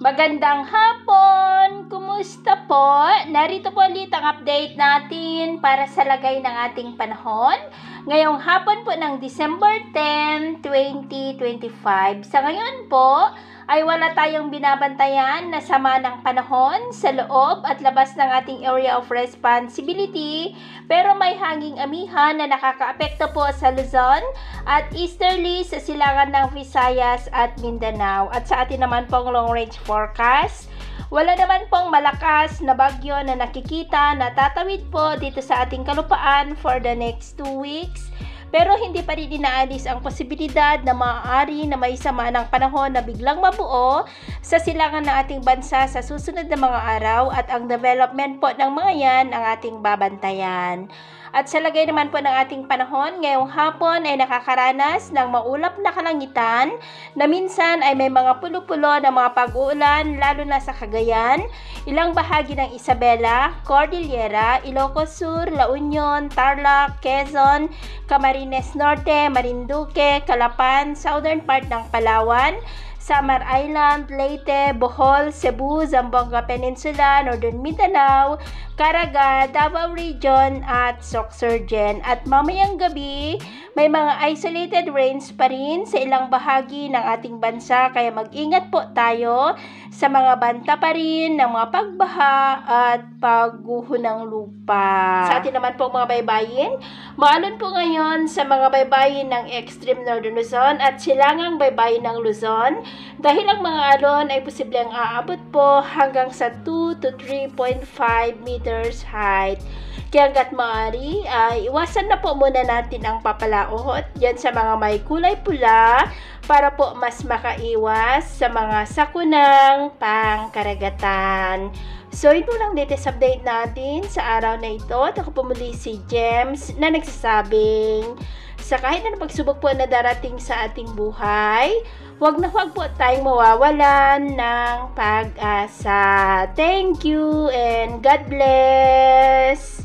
Magandang hapon! Kumusta po? Narito po ulit ang update natin para sa lagay ng ating panahon. Ngayong hapon po ng December 10, 2025. Sa ngayon po, ay wala tayong binabantayan na sama ng panahon sa loob at labas ng ating area of responsibility, pero may hanging amihan na nakakaapekto po sa Luzon at easterly sa silangan ng Visayas at Mindanao. At sa atin naman pong long range forecast, wala naman pong malakas na bagyo na nakikita na tatawid po dito sa ating kalupaan for the next 2 weeks. Pero hindi pa rin inaalis ang posibilidad na maaari na may sama ng panahon na biglang mabuo sa silangan ng ating bansa sa susunod na mga araw, at ang development po ng mga yan ang ating babantayan. At sa lagay naman po ng ating panahon, ngayong hapon ay nakakaranas ng maulap na kalangitan na minsan ay may mga pulo-pulo na mga pag-uulan lalo na sa Cagayan, ilang bahagi ng Isabela, Cordillera, Ilocos Sur, La Union, Tarlac, Quezon, Camarines Norte, Marinduque, Calapan, southern part ng Palawan, Samar Island, Leyte, Bohol, Cebu, Zamboanga Peninsula, Northern Mindanao, Caraga, Davao Region at Sorsogon. At mamayang gabi, may mga isolated rains pa rin sa ilang bahagi ng ating bansa, kaya mag-ingat po tayo sa mga banta pa rin ng mga pagbaha at pagguho ng lupa. Sa atin naman po mga baybayin, maalon po ngayon sa mga baybayin ng extreme northern Luzon at silangang baybayin ng Luzon, dahil ang mga alon ay posibleng aabot po hanggang sa 2 to 3.5 meters height. Kaya hanggat maaari, iwasan na po muna natin ang papalaot dyan sa mga may kulay pula para po mas makaiwas sa mga sakunang pangkaragatan. So, ito lang latest update natin sa araw na ito. At ako po muli si James na nagsasabing sa kahit na pagsubok po na darating sa ating buhay, huwag na huwag po tayong mawawalan ng pag-asa. Thank you and God bless!